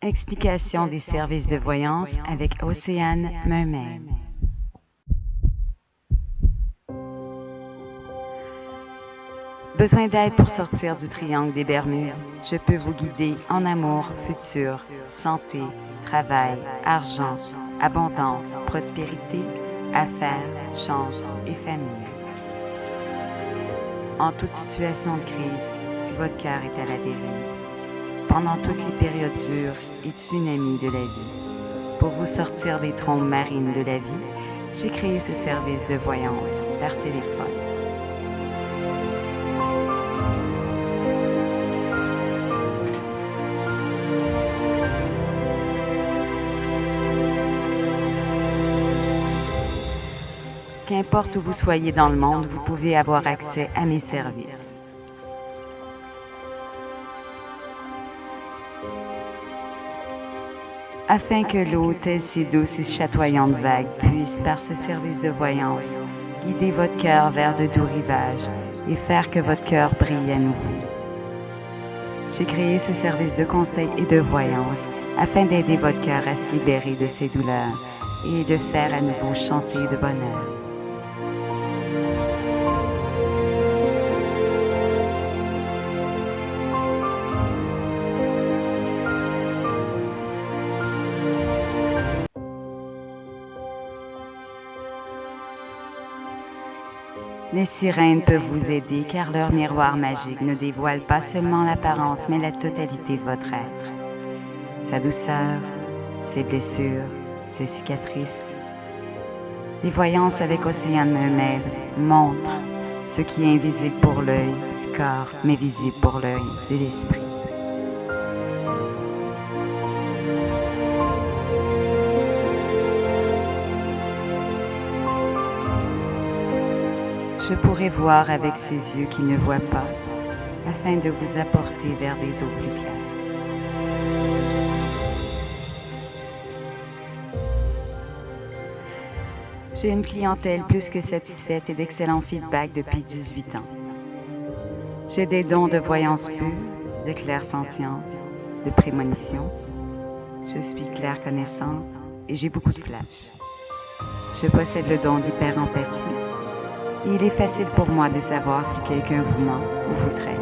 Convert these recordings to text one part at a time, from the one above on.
Explication des services de voyance avec Océane Mermaid. Besoin d'aide pour sortir du triangle des Bermudes? Je peux vous guider en amour, futur, santé, travail, argent, abondance, prospérité, affaires, chance et famille. En toute situation de crise, si votre cœur est à la dérive, pendant toutes les périodes dures et tsunamis de la vie, pour vous sortir des trombes marines de la vie, j'ai créé ce service de voyance par téléphone. Qu'importe où vous soyez dans le monde, vous pouvez avoir accès à mes services. Afin que l'eau, telle ces douces et chatoyantes vagues, puisse, par ce service de voyance, guider votre cœur vers de doux rivages et faire que votre cœur brille à nouveau. J'ai créé ce service de conseil et de voyance afin d'aider votre cœur à se libérer de ses douleurs et de faire à nouveau chanter de bonheur. Les sirènes peuvent vous aider car leur miroir magique ne dévoile pas seulement l'apparence mais la totalité de votre être. Sa douceur, ses blessures, ses cicatrices. Les voyances avec Océane Mermaid montrent ce qui est invisible pour l'œil du corps mais visible pour l'œil de l'esprit. Je pourrai voir avec ces yeux qui ne voient pas, afin de vous apporter vers des eaux plus claires. J'ai une clientèle plus que satisfaite et d'excellents feedbacks depuis 18 ans. J'ai des dons de voyance pure, de clairsentience, de prémonition. Je suis clair-connaissante et j'ai beaucoup de flash. Je possède le don d'hyper-empathie. Il est facile pour moi de savoir si quelqu'un vous ment ou vous trahit.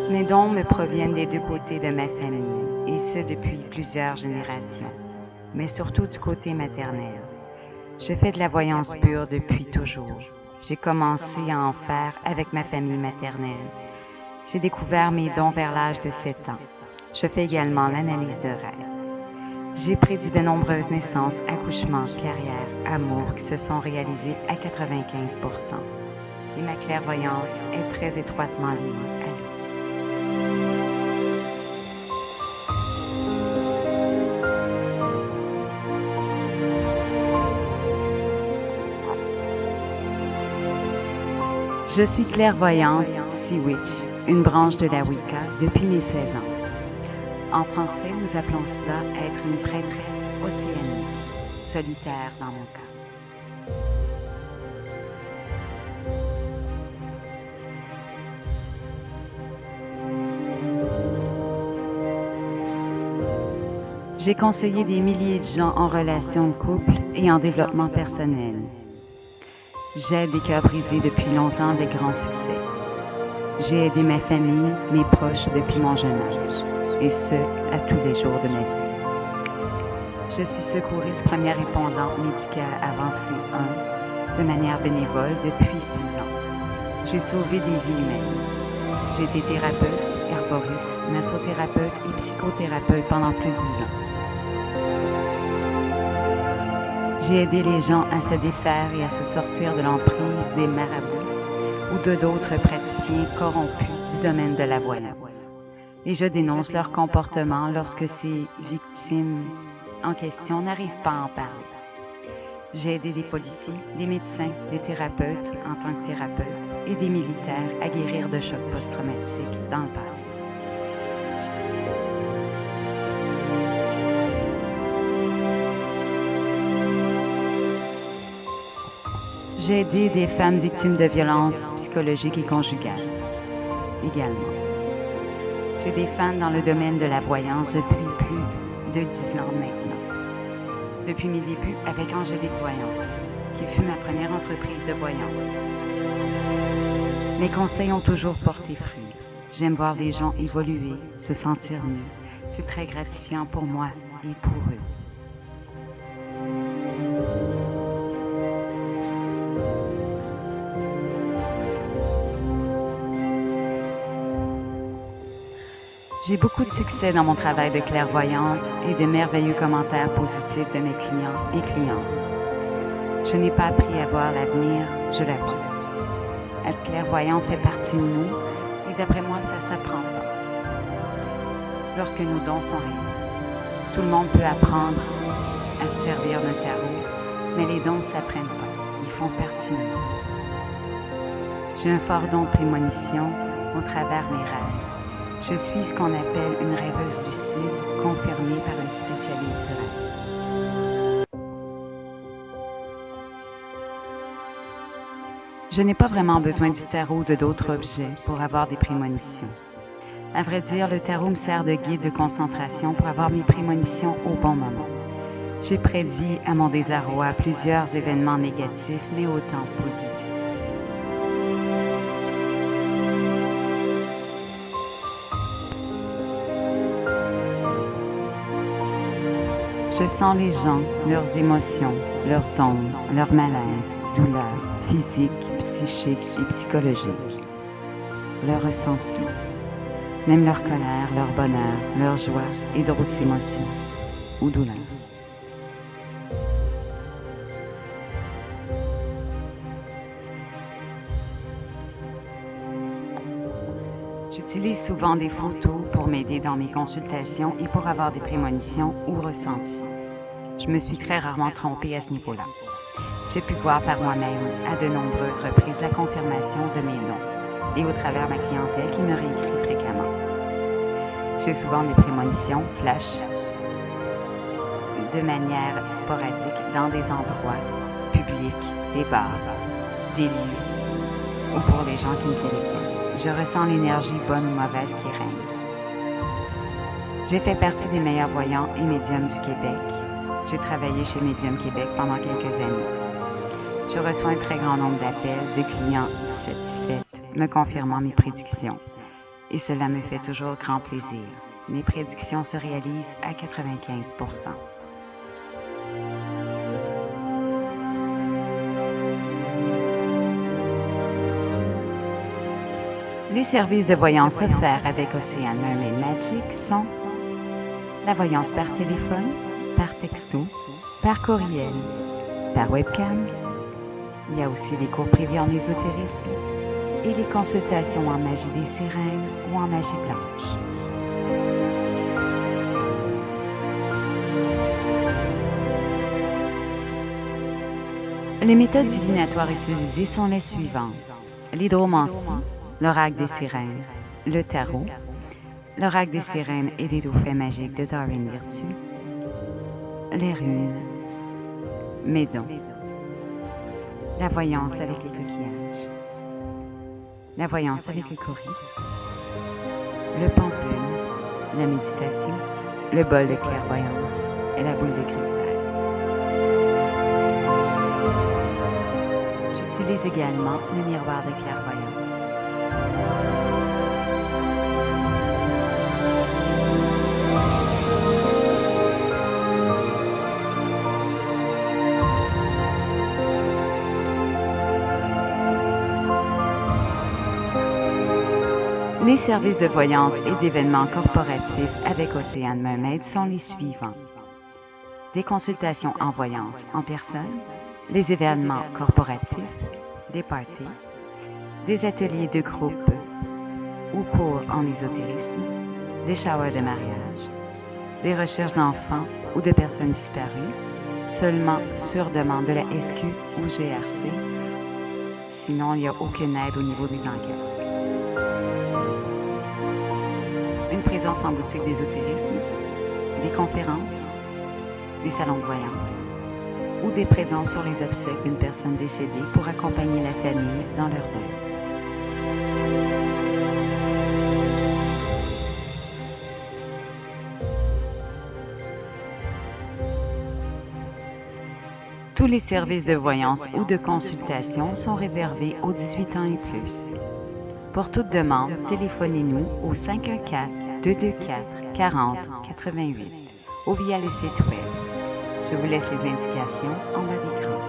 Mes dons me proviennent des deux côtés de ma famille, et ce depuis plusieurs générations, mais surtout du côté maternel. Je fais de la voyance pure depuis toujours. J'ai commencé à en faire avec ma famille maternelle. J'ai découvert mes dons vers l'âge de 7 ans. Je fais également l'analyse de rêve. J'ai prédit de nombreuses naissances, accouchements, carrières, amours qui se sont réalisés à 95%. Et ma clairvoyance est très étroitement liée à lui. Je suis clairvoyante, Sea Witch, une branche de la Wicca depuis mes 16 ans. En français, nous appelons cela être une prêtresse océanique, solitaire dans mon cas. J'ai conseillé des milliers de gens en relation de couple et en développement personnel. J'aide les cœurs brisés depuis longtemps avec grand succès. J'ai aidé ma famille, mes proches depuis mon jeune âge, et ce, à tous les jours de ma vie. Je suis secouriste première répondante médicale avancée 1 de manière bénévole depuis 6 ans. J'ai sauvé des vies humaines. J'ai été thérapeute, herboriste, massothérapeute et psychothérapeute pendant plus de 10 ans. J'ai aidé les gens à se défaire et à se sortir de l'emprise des marabouts ou de d'autres praticiens corrompus du domaine de la voyance. Et je dénonce leur comportement lorsque ces victimes en question n'arrivent pas à en parler. J'ai aidé des policiers, des médecins, des thérapeutes en tant que thérapeute et des militaires à guérir de chocs post-traumatiques dans le passé. J'ai aidé des femmes victimes de violences psychologiques et conjugales, également. J'ai des femmes dans le domaine de la voyance depuis plus de 10 ans maintenant. Depuis mes débuts avec Angélique Voyance, qui fut ma première entreprise de voyance. Mes conseils ont toujours porté fruit. J'aime voir les gens évoluer, se sentir mieux. C'est très gratifiant pour moi et pour eux. J'ai beaucoup de succès dans mon travail de clairvoyante et de merveilleux commentaires positifs de mes clients et clientes. Je n'ai pas appris à voir l'avenir, je la vois. Être clairvoyant fait partie de nous et d'après moi, ça s'apprend pas. Lorsque nos dons sont réels. Tout le monde peut apprendre à se servir d'un tarot, mais les dons ne s'apprennent pas. Ils font partie de nous. J'ai un fort don de prémonition au travers mes rêves. Je suis ce qu'on appelle une rêveuse lucide, confirmée par une spécialiste du rêve. Je n'ai pas vraiment besoin du tarot ou de d'autres objets pour avoir des prémonitions. À vrai dire, le tarot me sert de guide de concentration pour avoir mes prémonitions au bon moment. J'ai prédit à mon désarroi plusieurs événements négatifs, mais autant positifs. Je sens les gens, leurs émotions, leurs ondes, leurs malaises, douleurs physiques, psychiques et psychologiques, leurs ressentis, même leur colère, leur bonheur, leur joie et d'autres émotions ou douleurs. J'utilise souvent des photos pour m'aider dans mes consultations et pour avoir des prémonitions ou ressentis. Je me suis très rarement trompée à ce niveau-là. J'ai pu voir par moi-même à de nombreuses reprises la confirmation de mes dons et au travers ma clientèle qui me réécrit fréquemment. J'ai souvent des prémonitions flash de manière sporadique dans des endroits publics, des bars, des lieux ou pour les gens qui me téléphonent. Je ressens l'énergie bonne ou mauvaise qui règne. J'ai fait partie des meilleurs voyants et médiums du Québec. J'ai travaillé chez Médium Québec pendant quelques années. Je reçois un très grand nombre d'appels de clients satisfaits, me confirmant mes prédictions. Et cela me fait toujours grand plaisir. Mes prédictions se réalisent à 95%. Les services de voyance offerts avec Ocean Mermaid Magic sont la voyance par téléphone, par texto, par courriel, par webcam. Il y a aussi les cours privés en ésotérisme et les consultations en magie des sirènes ou en magie blanche. Les méthodes divinatoires utilisées sont les suivantes. L'hydromancie, l'oracle des sirènes, le tarot, l'oracle des sirènes et des dauphins magiques de Darwin Virtue, les runes, mes dons, la voyance avec les coquillages, la voyance avec le courrier, le pendule, la méditation, le bol de clairvoyance et la boule de cristal. J'utilise également le miroir de clairvoyance. Les services de voyance et d'événements corporatifs avec Ocean Mermaid sont les suivants. Des consultations en voyance en personne, les événements corporatifs, des parties, des ateliers de groupe ou cours en ésotérisme, des showers de mariage, des recherches d'enfants ou de personnes disparues, seulement sur demande de la SQ ou GRC. Sinon, il n'y a aucune aide au niveau des enquêtes. Une présence en boutique d'ésotérisme, des conférences, des salons de voyance ou des présences sur les obsèques d'une personne décédée pour accompagner la famille dans leur deuil. Tous les services de voyance ou de consultation sont réservés aux 18 ans et plus. Pour toute demande, téléphonez-nous au 514-224-4088 ou via le site web. Je vous laisse les indications en bas d'écran.